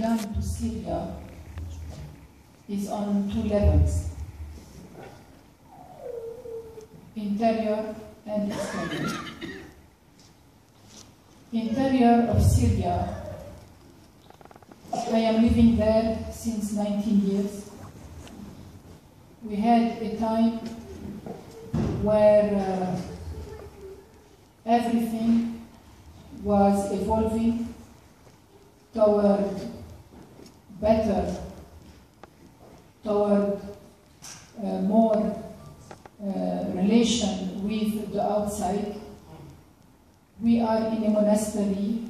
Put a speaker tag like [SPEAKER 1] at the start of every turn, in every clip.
[SPEAKER 1] done to Syria is on two levels: interior and exterior. Interior of Syria, I am living there since 19 years. We had a time where everything was evolving toward better, toward more relation with the outside. We are in a monastery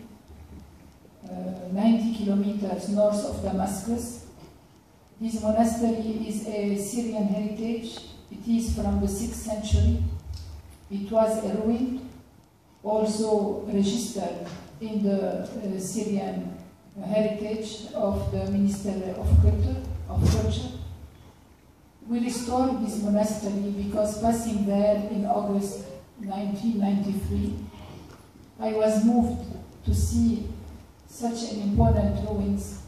[SPEAKER 1] 90 kilometers north of Damascus. This monastery is a Syrian heritage. It is from the 6th century. It was a ruin, also registered in the Syrian heritage of the Ministry of Culture. We restored this monastery because passing there in August 1993, I was moved to see such an important ruins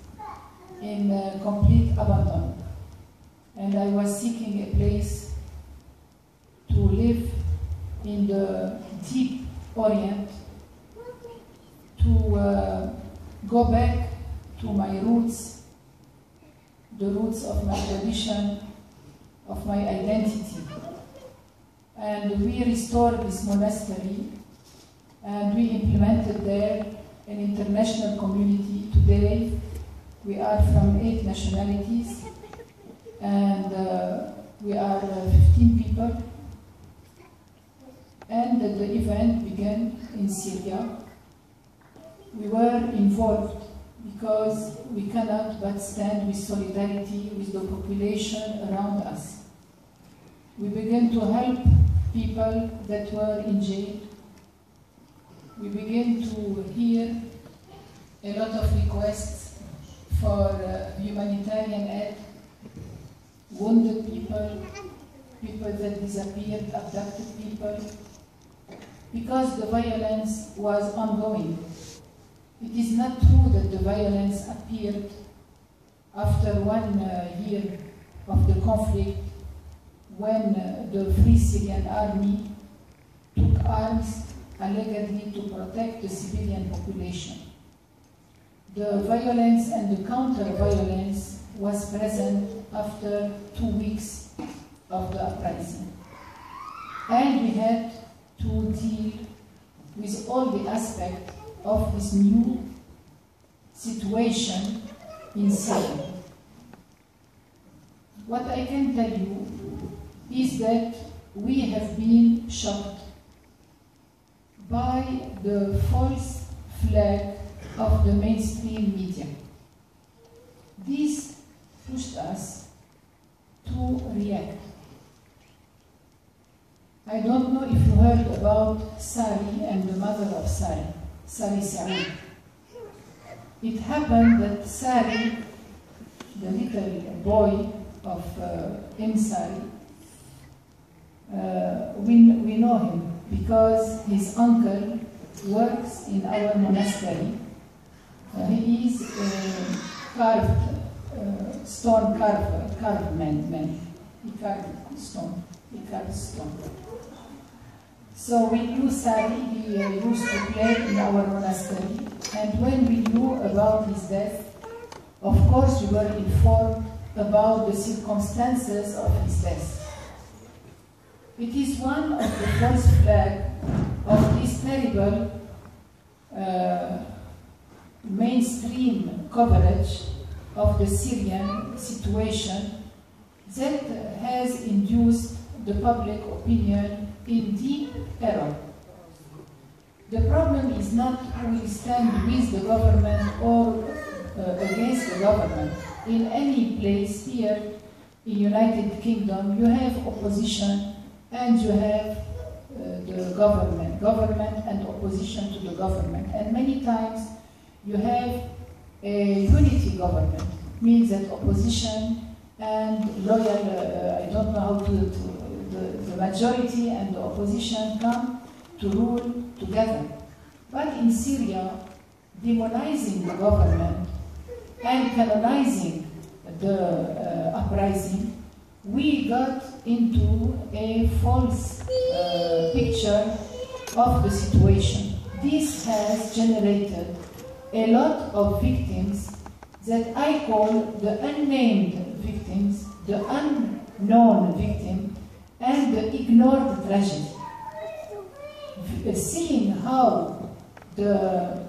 [SPEAKER 1] in complete abandon. And I was seeking a place to live in the deep Orient, to go back to my roots, the roots of my tradition, of my identity. And we restored this monastery, and we implemented there an international community. Today, we are from 8 nationalities, and we are 15 people. And the event began in Syria. We were involved because we cannot but stand with solidarity with the population around us. We began to help people that were in jail. We began to hear a lot of requests for humanitarian aid, wounded people, people that disappeared, abducted people, because the violence was ongoing. It is not true that the violence appeared after 1 year of the conflict, when the Free Syrian Army took arms allegedly to protect the civilian population. The violence and the counter-violence was present after 2 weeks of the uprising. And we had to deal with all the aspects of this new situation in Syria. What I can tell you is that we have been shocked by the false flag of the mainstream media. This pushed us to react. I don't know if you heard about Sari and the mother of Sari, Sari Saoud. It happened that Sari, the little boy of Sari, we know him because his uncle works in our monastery. He is a stone carvement. He carved stone. So we knew Sari. He used to play in our monastery. And when we knew about his death, of course we were informed about the circumstances of his death. It is one of the false flags of this terrible mainstream coverage of the Syrian situation that has induced the public opinion in deep error. The problem is not who will stand with the government or against the government. In any place here in United Kingdom, you have opposition and you have the government and opposition to the government. And many times you have a unity government, means that opposition and loyal, I don't know how the majority and the opposition come to rule together. But in Syria, demonizing the government and canonizing the uprising, we got into a false picture of the situation. This has generated a lot of victims that I call the unnamed victims, the unknown victim, and the ignored tragedy. Seeing how the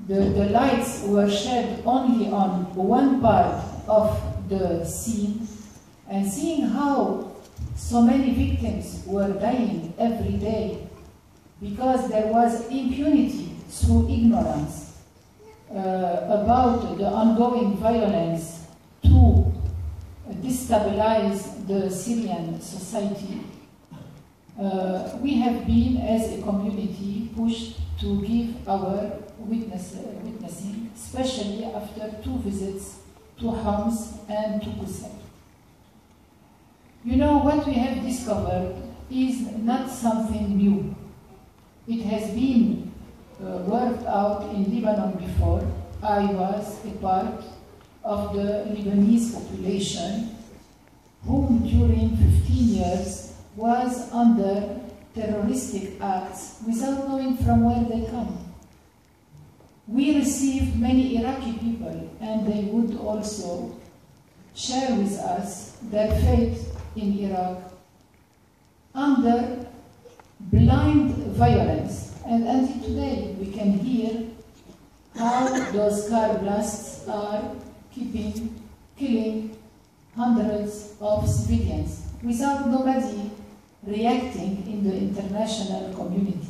[SPEAKER 1] lights were shed only on one part of the scene, and seeing how so many victims were dying every day because there was impunity through ignorance about the ongoing violence to destabilize the Syrian society, we have been, as a community, pushed to give our witnessing, especially after 2 visits to Homs and to Qusayr. You know, what we have discovered is not something new. It has been worked out in Lebanon before. I was a part of the Lebanese population whom during 15 years was under terroristic acts without knowing from where they come. We received many Iraqi people, and they would also share with us their fate in Iraq under blind violence. And until today, we can hear how those car blasts are killing hundreds of civilians without nobody reacting in the international community.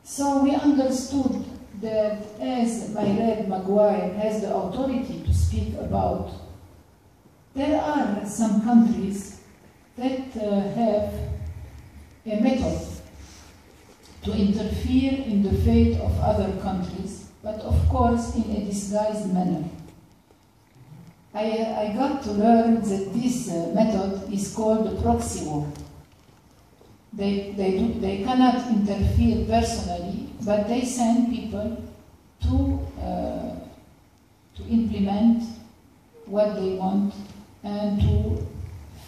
[SPEAKER 1] So we understood that as Mayred Maguire has the authority to speak about, there are some countries that have a method to interfere in the fate of other countries, but of course in a disguised manner. I got to learn that this method is called the proxy war. They cannot interfere personally, but they send people to implement what they want and to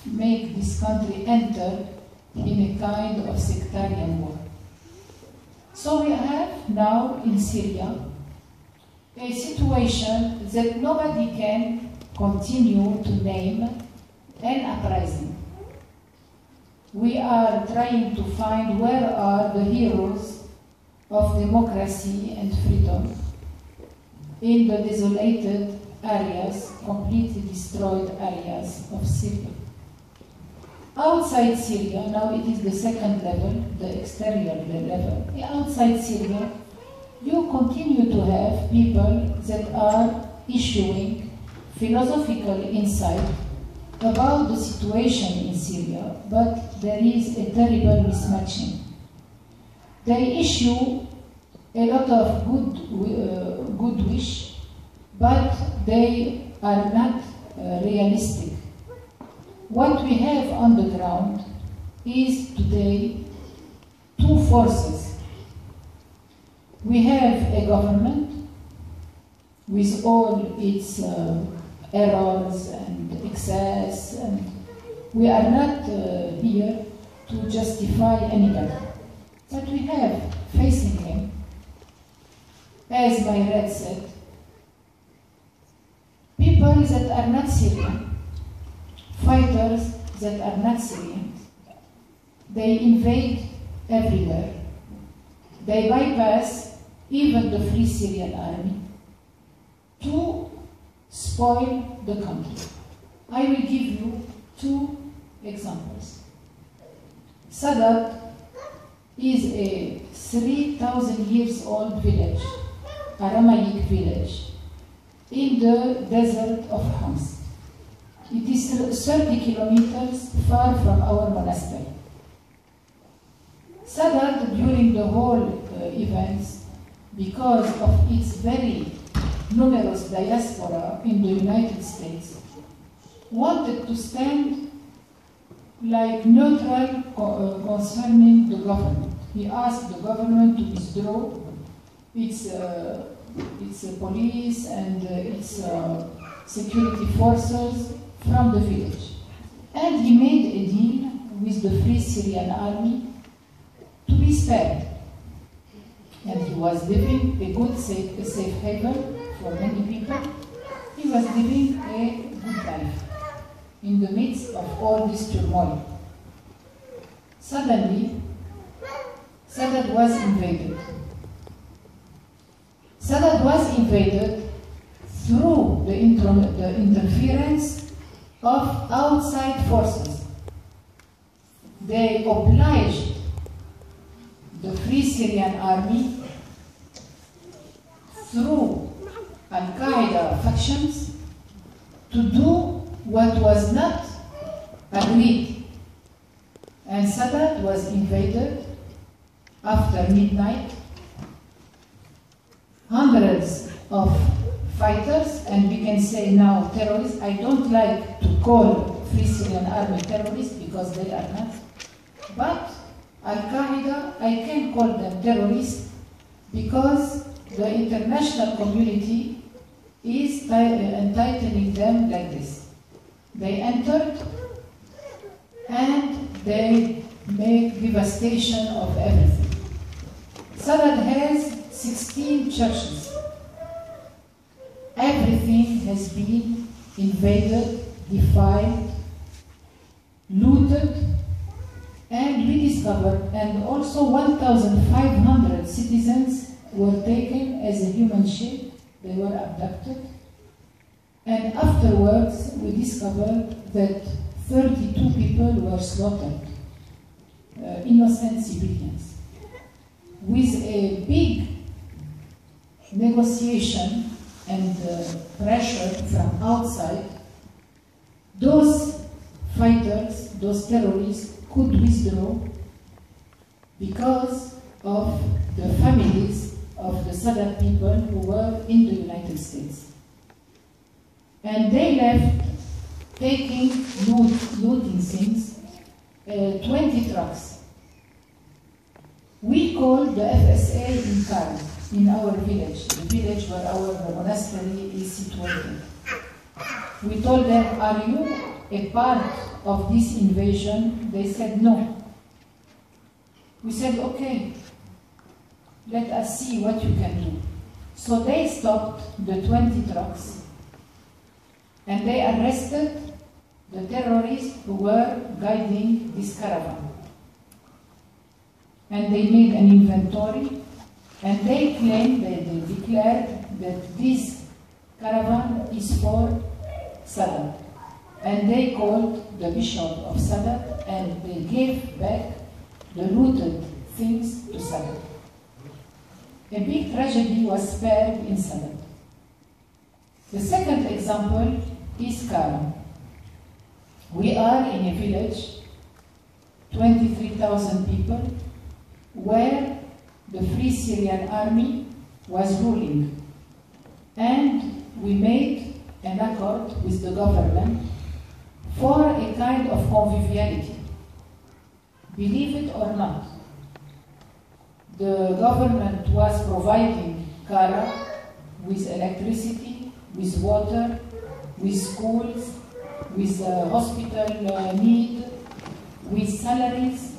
[SPEAKER 1] make this country enter in a kind of sectarian war. So we have now in Syria a situation that nobody can continue to name an uprising. We are trying to find where are the heroes of democracy and freedom in the desolated areas, completely destroyed areas of Syria. Outside Syria, now it is the second level, the exterior level. Outside Syria, you continue to have people that are issuing philosophical insight about the situation in Syria, but there is a terrible mismatching. They issue a lot of good wish, but they are not realistic. What we have on the ground is today 2 forces. We have a government with all its errors and excess, and we are not here to justify anybody. But we have facing him, as Mayred said, people that are not Syrian, fighters that are not Syrian. They invade everywhere. They bypass even the Free Syrian Army to spoil the country. I will give you 2 examples. Sadat is a 3,000 years old village, Aramaic village, in the desert of Homs. It is 30 kilometers far from our monastery. Sadat, during the whole events, because of its very numerous diaspora in the United States, wanted to stand like neutral concerning the government. He asked the government to withdraw its its police and its security forces from the village. And he made a deal with the Free Syrian Army to be spared. And he was living a good, safe haven for many people. He was living a good life in the midst of all this turmoil. Suddenly, Sadat was invaded. Sadat was invaded through the interference of outside forces. They obliged the Free Syrian Army through Al-Qaeda factions to do what was not agreed. And Sadat was invaded after midnight. Hundreds of fighters, and we can say now terrorists. I don't like to call Free Syrian Army terrorists because they are not. But Al-Qaeda, I can call them terrorists because the international community is entitling them like this. They entered and they make devastation of everything. Sadat has 16 churches. Everything has been invaded, defiled, looted, and we discovered, and also 1,500 citizens were taken as a human shield. They were abducted. And afterwards, we discovered that 32 people were slaughtered, innocent civilians. With a big negotiation and pressure from outside, those fighters, those terrorists, could withdraw because of the families of the Sadat people who were in the United States. And they left taking, looting things, 20 trucks. We called the FSA in Kara, in our village, the village where our monastery is situated. We told them, are you a part of this invasion? They said no. We said, okay, let us see what you can do. So they stopped the 20 trucks and they arrested the terrorists who were guiding this caravan. And they made an inventory and they claimed, they declared that this caravan is for Sadat. And they called the bishop of Sadat and they gave back the looted things to Sadat. A big tragedy was spared in Sadat. The second example is Kara. We are in a village, 23,000 people, where the Free Syrian Army was ruling. And we made an accord with the government for a kind of conviviality. Believe it or not, the government was providing Kara with electricity, with water, with schools, with hospital need, with salaries,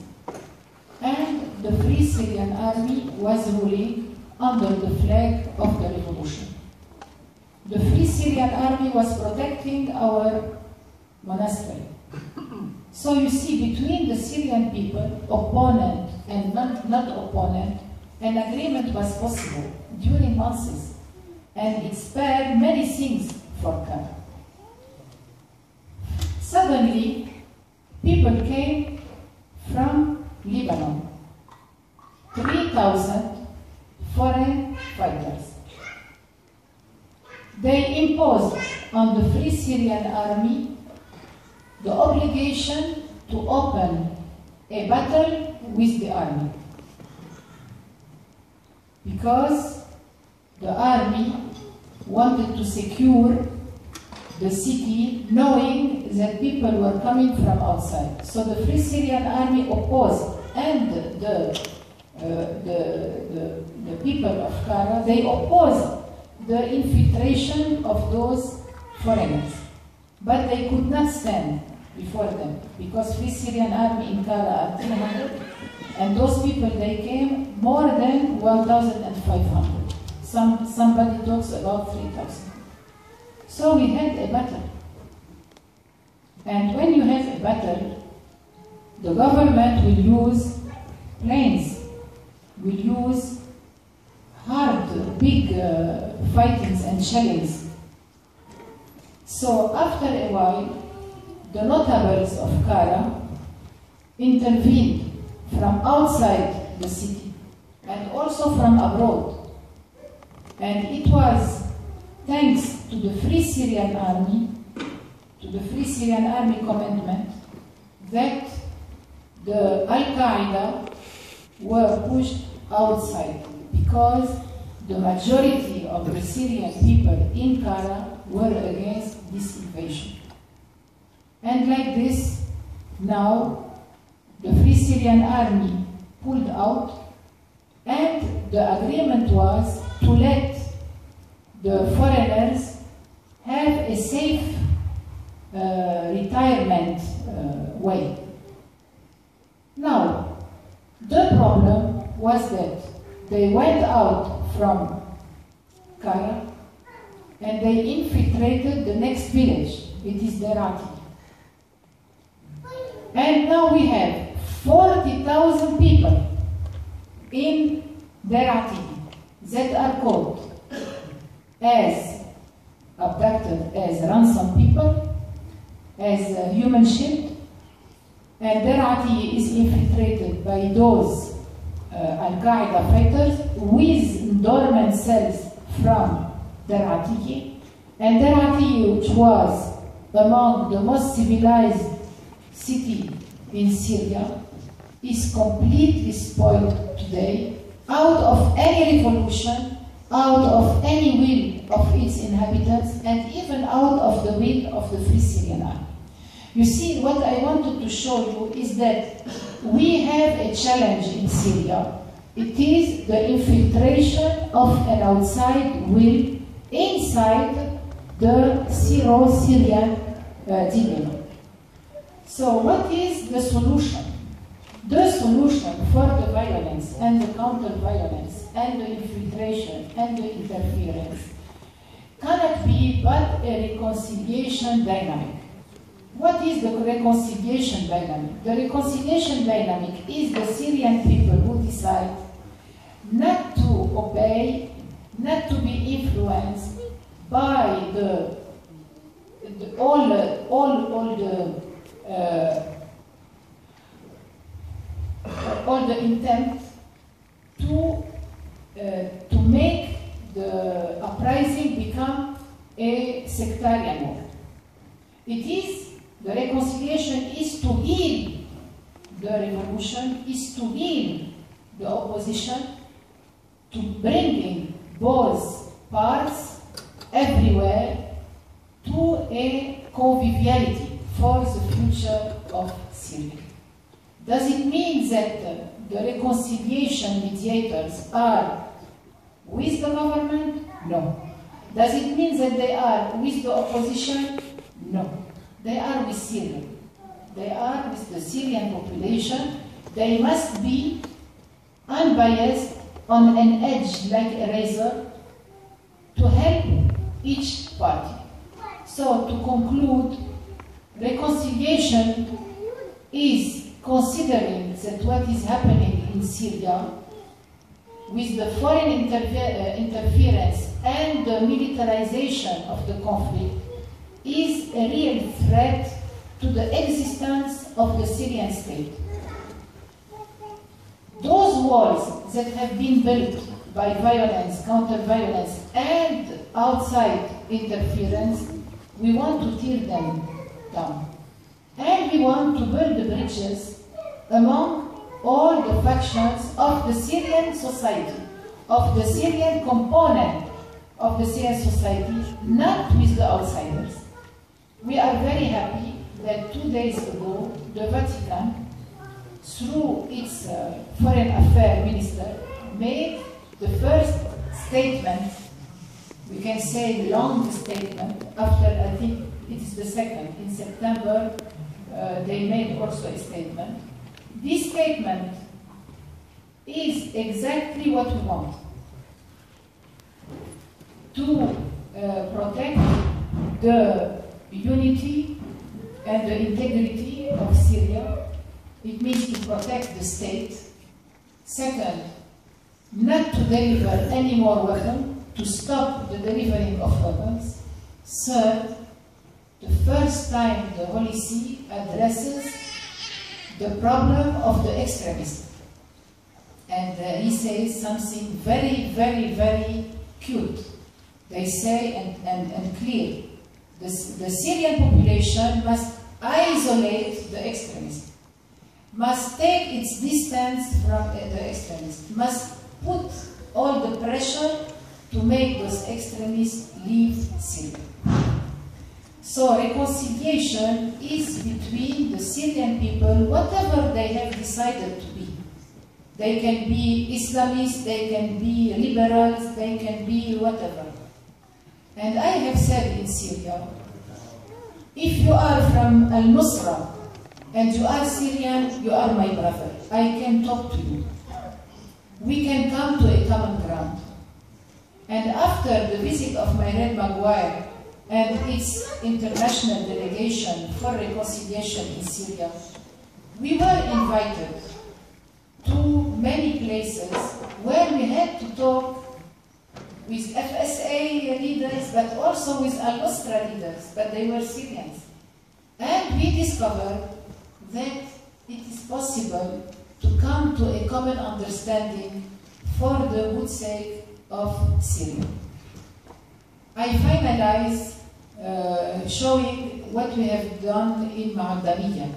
[SPEAKER 1] and the Free Syrian Army was ruling under the flag of the revolution. The Free Syrian Army was protecting our monastery. So you see, between the Syrian people, opponent and not opponent, an agreement was possible during months, and it spared many things for Kara. Suddenly, people came from Lebanon, 3,000 foreign fighters. They imposed on the Free Syrian Army the obligation to open a battle with the army, because the army wanted to secure the city, knowing that people were coming from outside. So the Free Syrian Army opposed, and the people of Kara, they opposed the infiltration of those foreigners. But they could not stand before them because Free Syrian Army in Kara are 300, and those people, they came more than 1,500. Somebody talks about 3,000. So we had a battle. And when you have a battle, the government will use planes, will use hard, big fightings and shellings. So after a while, the notables of Kara intervened from outside the city and also from abroad. And it was thanks to the Free Syrian Army, to the Free Syrian Army commandment, that the Al-Qaeda were pushed outside, because the majority of the Syrian people in Kara were against this invasion. And like this, now the Free Syrian Army pulled out, and the agreement was to let the foreigners have a safe retirement way. Now, the problem was that they went out from Kara and they infiltrated the next village. It is Derati. And now we have 40,000 people in Derati that are called as abducted, as ransom people, as a human shield, and Derati is infiltrated by those Al-Qaeda fighters with dormant cells from Derati. And Derati, which was among the most civilized city in Syria, is completely spoiled today, out of any revolution, out of any will of its inhabitants, and even out of the will of the Free Syrian Army. You see, what I wanted to show you is that we have a challenge in Syria. It is the infiltration of an outside will inside the Syro-Syrian dilemma. So what is the solution? The solution for the violence and the counter-violence and the infiltration and the interference cannot be but a reconciliation dynamic. What is the reconciliation dynamic? The reconciliation dynamic is the Syrian people who decide not to obey, not to be influenced by all the intent to make the uprising become a sectarian war. The reconciliation is to heal the revolution, is to heal the opposition, to bring in both parts everywhere to a conviviality for the future of Syria. Does it mean that the reconciliation mediators are with the government? No. Does it mean that they are with the opposition? No. They are with Syria. They are with the Syrian population. They must be unbiased, on an edge like a razor, to help each party. So to conclude, reconciliation is considering that what is happening in Syria with the foreign interference and the militarization of the conflict is a real threat to the existence of the Syrian state. Those walls that have been built by violence, counter-violence, and outside interference, we want to tear them down. And we want to build the bridges among all the factions of the Syrian society, of the Syrian component of the Syrian society, not with the outsiders. We are very happy that 2 days ago, the Vatican, through its foreign affairs minister, made the first statement we can say, long statement. After, I think it is the second, in September, they made also a statement. This statement is exactly what we want. To protect the unity and the integrity of Syria. It means to protect the state. Second, not to deliver any more weapons, to stop the delivering of weapons. Third, the first time the Holy See addresses the problem of the extremists. And he says something very, very, very cute. They say, and clear, the Syrian population must isolate the extremists, must take its distance from the extremists, must put all the pressure to make those extremists leave Syria. So reconciliation is between the Syrian people, whatever they have decided to be. They can be Islamists, they can be liberals, they can be whatever. And I have said in Syria, if you are from Al-Nusra and you are Syrian, you are my brother. I can talk to you. We can come to a common ground. And after the visit of Mairead Maguire and its international delegation for reconciliation in Syria, we were invited to many places where we had to talk with FSA leaders, but also with Al-Nusra leaders, but they were Syrians. And we discovered that it is possible to come to a common understanding for the good sake of Syria. I finalize showing what we have done in Mu'addamiyya.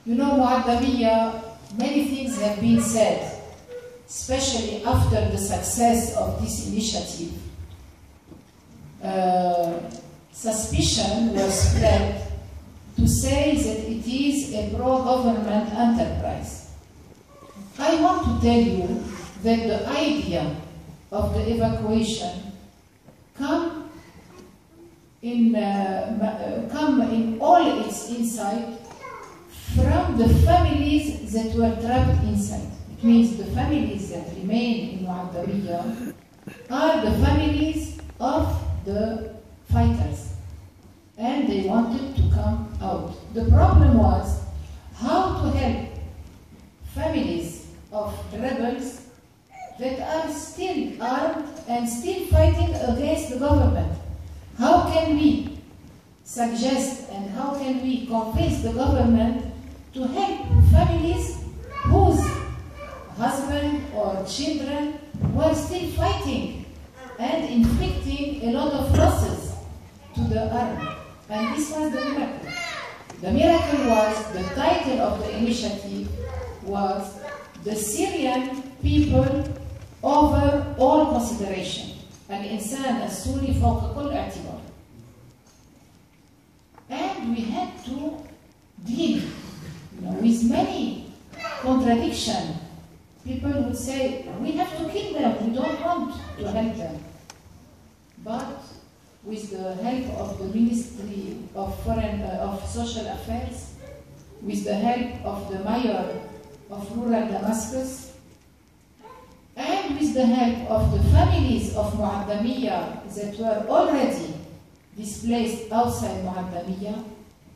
[SPEAKER 1] You know, Mu'addamiyya, many things have been said, especially after the success of this initiative. Suspicion was spread to say that it is a pro-government enterprise. I want to tell you that the idea of the evacuation come in all its insight from the families that were trapped inside. It means the families that remain in Mu'addamiyya are the families of the fighters, and they wanted to come out. The problem was how to help families of rebels that are still armed and still fighting against the government. How can we suggest and how can we convince the government to help families whose husband or children were still fighting and inflicting a lot of losses to the army? And this was the miracle. The miracle was, the title of the initiative was the Syrian people over all consideration. الإنسان السوري فوق كل اعتبار. And we had to deal, with many contradictions. People would say, we have to kill them, we don't want to help them. But with the help of the Ministry of Social Affairs, with the help of the mayor of rural Damascus, and with the help of the families of Mu'addamiyya that were already displaced outside Mu'addamiyya,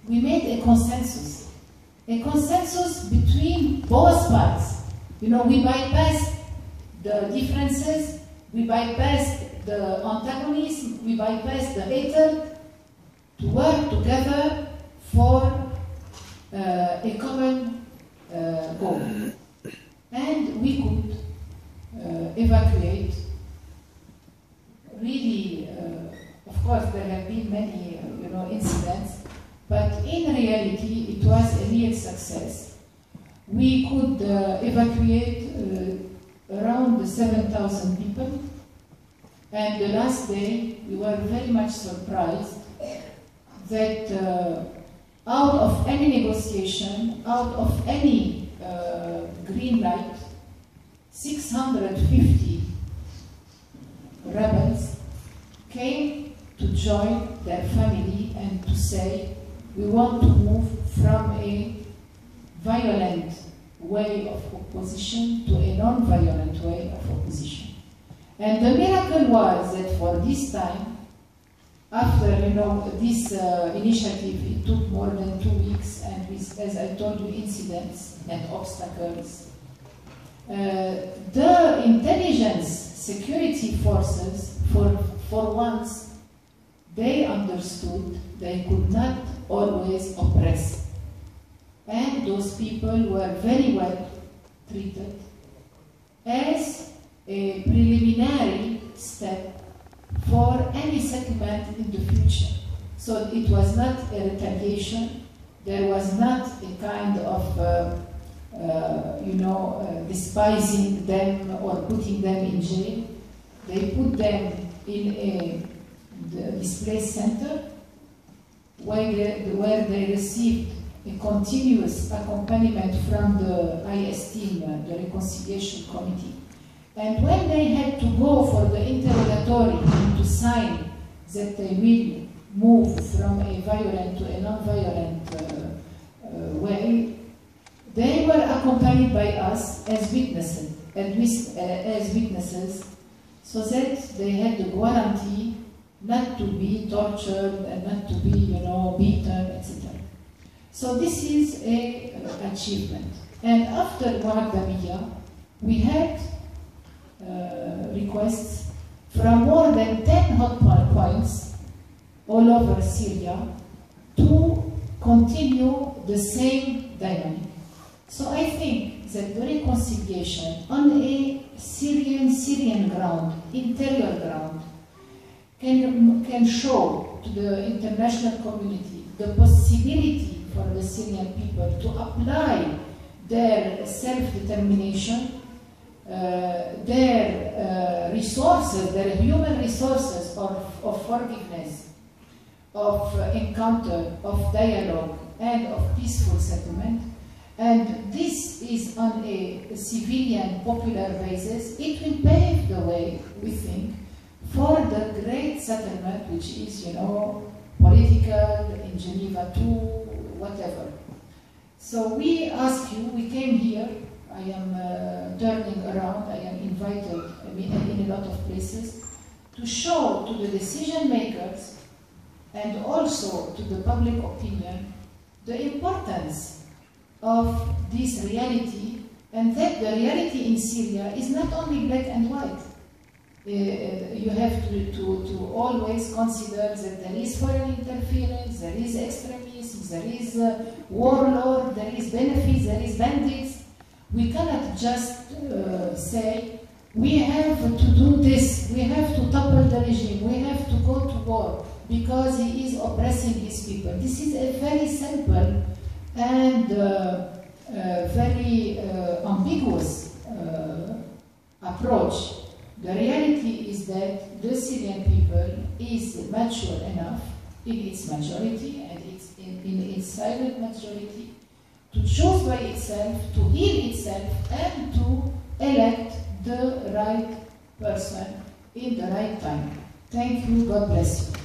[SPEAKER 1] we made a consensus between both parts. We bypassed the differences, we bypassed the antagonism, we bypassed the hatred, to work together for a common goal. And we could evacuate. Really, of course, there have been many, incidents, but in reality, it was a real success. We could evacuate around 7,000 people, and the last day, we were very much surprised that out of any negotiation, out of any green light, 650 rebels came to join their family and to say, we want to move from a violent way of opposition to a non-violent way of opposition. And the miracle was that for this time, after this initiative, it took more than 2 weeks, and with, as I told you, incidents and obstacles. The intelligence security forces, for once, they understood they could not always oppress. And those people were very well treated as a preliminary step for any settlement in the future. So it was not a retaliation, there was not a kind of despising them or putting them in jail. They put them in a displaced center where they received a continuous accompaniment from the IS team, the Reconciliation Committee. And when they had to go for the interrogatory and to sign that they will move from a violent to a non-violent way, they were accompanied by us as witnesses, so that they had the guarantee not to be tortured and not to be, beaten, etc. So this is an achievement. And after Muhaddamiyya, we had requests from more than 10 hot points all over Syria to continue the same dynamic. So I think that the reconciliation on a Syrian ground, interior ground, can show to the international community the possibility for the Syrian people to apply their self-determination, their resources, their human resources of forgiveness, of encounter, of dialogue, and of peaceful settlement. And this is on a civilian, popular basis. It will pave the way, we think, for the great settlement, which is, political, in Geneva too, whatever. So we ask you, we came here, I am turning around, I am invited in a lot of places, to show to the decision makers and also to the public opinion the importance of this reality, and that the reality in Syria is not only black and white. You have to always consider that there is foreign interference, there is extremism, there is warlord, there is benefits, there is bandits. We cannot just say, we have to do this, we have to topple the regime, we have to go to war because he is oppressing his people. This is a very simple and very ambiguous approach. The reality is that the Syrian people is mature enough in its majority and in its silent majority to choose by itself, to heal itself, and to elect the right person in the right time. Thank you. God bless you.